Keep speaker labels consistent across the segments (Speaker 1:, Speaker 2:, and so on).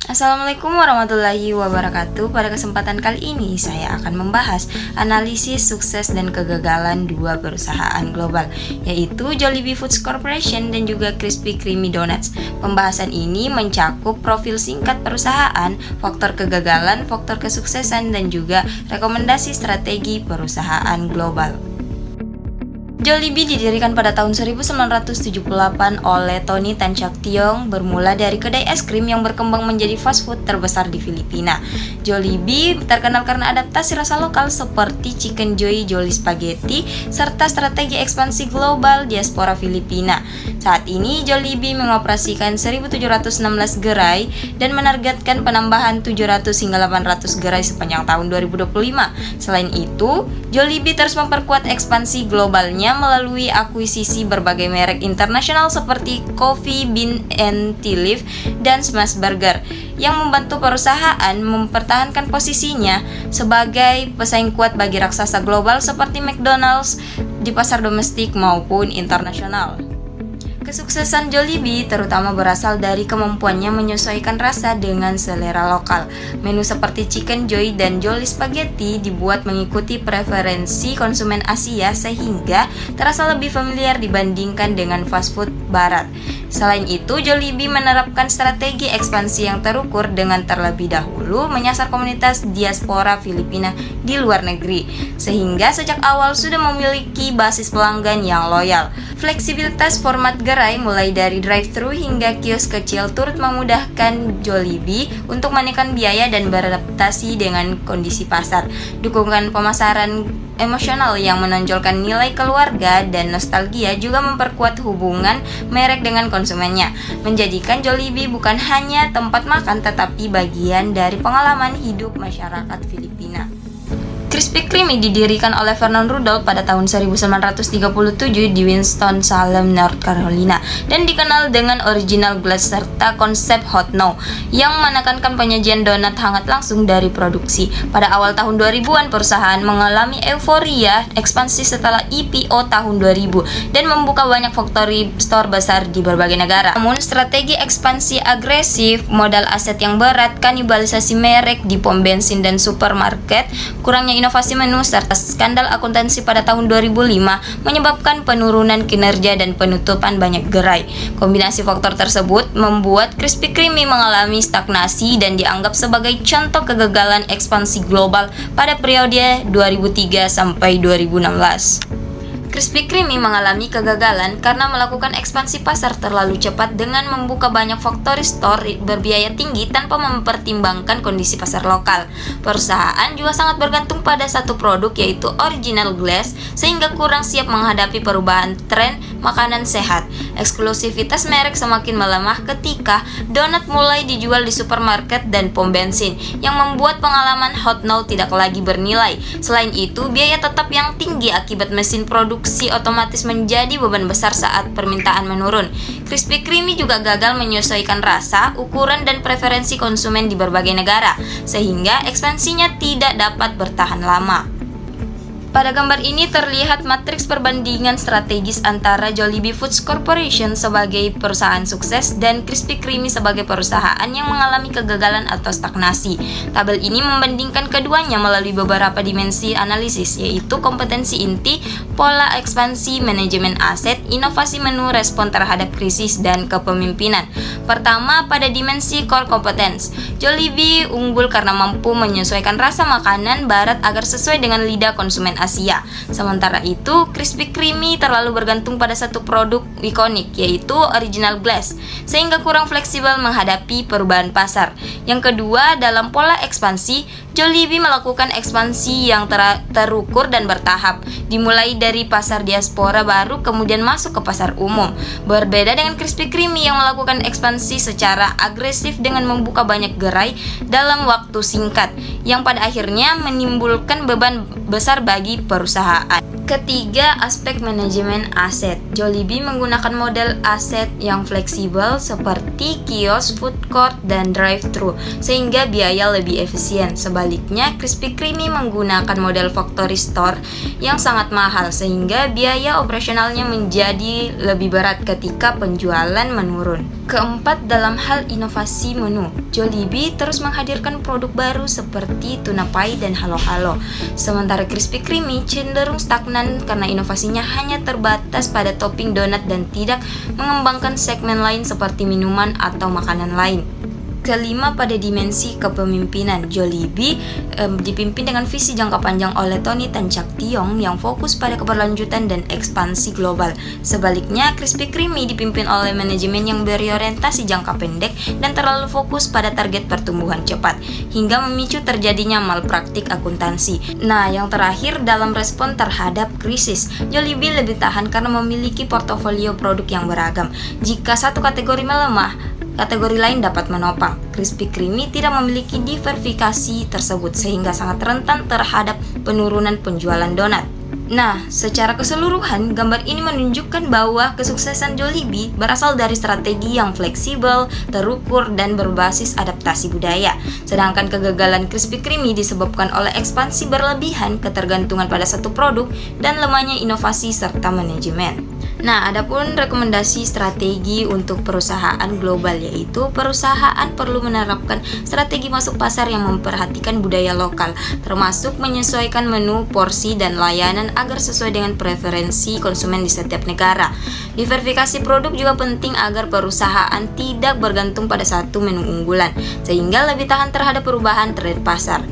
Speaker 1: Assalamualaikum warahmatullahi wabarakatuh. Pada kesempatan kali ini saya akan membahas analisis sukses dan kegagalan dua perusahaan global, yaitu Jollibee Foods Corporation dan juga Krispy Kreme Donuts. Pembahasan ini mencakup profil singkat perusahaan, faktor kegagalan, faktor kesuksesan, dan juga rekomendasi strategi perusahaan global. Jollibee didirikan pada tahun 1978 oleh Tony Tan Chak Tiong, bermula dari kedai es krim yang berkembang menjadi fast food terbesar di Filipina. Jollibee terkenal karena adaptasi rasa lokal seperti Chicken Joy, Jolly Spaghetti, serta strategi ekspansi global diaspora Filipina. Saat ini Jollibee mengoperasikan 1.716 gerai dan menargetkan penambahan 700 hingga 800 gerai sepanjang tahun 2025. Selain itu, Jollibee terus memperkuat ekspansi globalnya melalui akuisisi berbagai merek internasional seperti Coffee Bean & Tea Leaf dan Smash Burger yang membantu perusahaan mempertahankan posisinya sebagai pesaing kuat bagi raksasa global seperti McDonald's di pasar domestik maupun internasional. Kesuksesan Jollibee terutama berasal dari kemampuannya menyesuaikan rasa dengan selera lokal. Menu seperti Chicken Joy dan Jolly Spaghetti dibuat mengikuti preferensi konsumen Asia sehingga terasa lebih familiar dibandingkan dengan fast food barat. Selain itu, Jollibee menerapkan strategi ekspansi yang terukur dengan terlebih dahulu menyasar komunitas diaspora Filipina di luar negeri, sehingga sejak awal sudah memiliki basis pelanggan yang loyal. Fleksibilitas format gerai mulai dari drive-thru hingga kios kecil turut memudahkan Jollibee untuk menekan biaya dan beradaptasi dengan kondisi pasar. Dukungan pemasaran emosional yang menonjolkan nilai keluarga dan nostalgia juga memperkuat hubungan merek dengan konsumennya, menjadikan Jollibee bukan hanya tempat makan tetapi bagian dari pengalaman hidup masyarakat Filipina. Krispy Kreme didirikan oleh Vernon Rudolph pada tahun 1937 di Winston-Salem, North Carolina, dan dikenal dengan original glass serta konsep hot now yang menekankan penyajian donat hangat langsung dari produksi. Pada awal tahun 2000-an, perusahaan mengalami euforia ekspansi setelah IPO tahun 2000 dan membuka banyak factory store besar di berbagai negara. Namun, strategi ekspansi agresif, modal aset yang berat, kanibalisasi merek di pom bensin dan supermarket, kurangnya inovasi menu, serta skandal akuntansi pada tahun 2005 menyebabkan penurunan kinerja dan penutupan banyak gerai. Kombinasi faktor tersebut membuat Krispy Kreme mengalami stagnasi dan dianggap sebagai contoh kegagalan ekspansi global pada periode 2003 sampai 2016. Krispy Kreme mengalami kegagalan karena melakukan ekspansi pasar terlalu cepat dengan membuka banyak factory store berbiaya tinggi tanpa mempertimbangkan kondisi pasar lokal. Perusahaan juga sangat bergantung pada satu produk, yaitu original glass, sehingga kurang siap menghadapi perubahan tren makanan sehat. Eksklusivitas merek semakin melemah ketika donat mulai dijual di supermarket dan pom bensin, yang membuat pengalaman hot now tidak lagi bernilai. Selain itu, biaya tetap yang tinggi akibat mesin produksi otomatis menjadi beban besar saat permintaan menurun. Krispy Kreme juga gagal menyesuaikan rasa, ukuran, dan preferensi konsumen di berbagai negara, sehingga ekspansinya tidak dapat bertahan lama. Pada gambar ini terlihat matriks perbandingan strategis antara Jollibee Foods Corporation sebagai perusahaan sukses dan Krispy Kreme sebagai perusahaan yang mengalami kegagalan atau stagnasi. Tabel ini membandingkan keduanya melalui beberapa dimensi analisis, yaitu kompetensi inti, pola ekspansi, manajemen aset, inovasi menu, respon terhadap krisis, dan kepemimpinan. Pertama, pada dimensi core competence, Jollibee unggul karena mampu menyesuaikan rasa makanan barat agar sesuai dengan lidah konsumen Asia. Sementara itu, Krispy Kreme terlalu bergantung pada satu produk ikonik, yaitu original glass, sehingga kurang fleksibel menghadapi perubahan pasar. Yang kedua, dalam pola ekspansi, Jollibee melakukan ekspansi yang terukur dan bertahap, dimulai dari pasar diaspora baru kemudian masuk ke pasar umum. Berbeda dengan Krispy Kreme yang melakukan ekspansi secara agresif dengan membuka banyak gerai dalam waktu singkat, yang pada akhirnya menimbulkan beban besar bagi perusahaan. Ketiga, aspek manajemen aset. Jollibee menggunakan model aset yang fleksibel seperti kios, food court, dan drive-thru sehingga biaya lebih efisien. Sebaliknya, Krispy Kreme menggunakan model factory store yang sangat mahal sehingga biaya operasionalnya menjadi lebih berat ketika penjualan menurun. Keempat, dalam hal inovasi menu, Jollibee terus menghadirkan produk baru seperti tuna pai dan halo-halo. Sementara Krispy Kreme cenderung stagnan karena inovasinya hanya terbatas pada topping donat dan tidak mengembangkan segmen lain seperti minuman atau makanan lain. Kelima, pada dimensi kepemimpinan, Jollibee dipimpin dengan visi jangka panjang oleh Tony Tan Cak Tiong yang fokus pada keberlanjutan dan ekspansi global. Sebaliknya, Krispy Kreme dipimpin oleh manajemen yang berorientasi jangka pendek dan terlalu fokus pada target pertumbuhan cepat, hingga memicu terjadinya malpraktik akuntansi. Nah, yang terakhir, dalam respon terhadap krisis, Jollibee lebih tahan karena memiliki portofolio produk yang beragam. Jika satu kategori melemah, kategori lain dapat menopang. Krispy Kreme tidak memiliki diversifikasi tersebut sehingga sangat rentan terhadap penurunan penjualan donat. Nah, secara keseluruhan, gambar ini menunjukkan bahwa kesuksesan Jollibee berasal dari strategi yang fleksibel, terukur, dan berbasis adaptasi budaya. Sedangkan kegagalan Krispy Kreme disebabkan oleh ekspansi berlebihan, ketergantungan pada satu produk, dan lemahnya inovasi serta manajemen. Nah, adapun rekomendasi strategi untuk perusahaan global, yaitu perusahaan perlu menerapkan strategi masuk pasar yang memperhatikan budaya lokal, termasuk menyesuaikan menu, porsi, dan layanan agar sesuai dengan preferensi konsumen di setiap negara. Diversifikasi produk juga penting agar perusahaan tidak bergantung pada satu menu unggulan, sehingga lebih tahan terhadap perubahan tren pasar.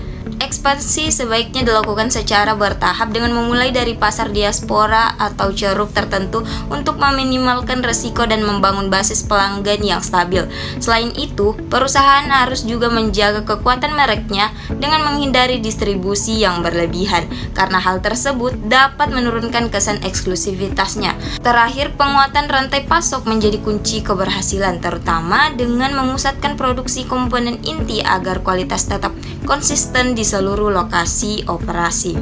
Speaker 1: Ekspansi sebaiknya dilakukan secara bertahap dengan memulai dari pasar diaspora atau ceruk tertentu untuk meminimalkan risiko dan membangun basis pelanggan yang stabil. Selain itu, perusahaan harus juga menjaga kekuatan mereknya dengan menghindari distribusi yang berlebihan, karena hal tersebut dapat menurunkan kesan eksklusivitasnya. Terakhir, penguatan rantai pasok menjadi kunci keberhasilan, terutama dengan memusatkan produksi komponen inti agar kualitas tetap konsisten di seluruh lokasi operasi.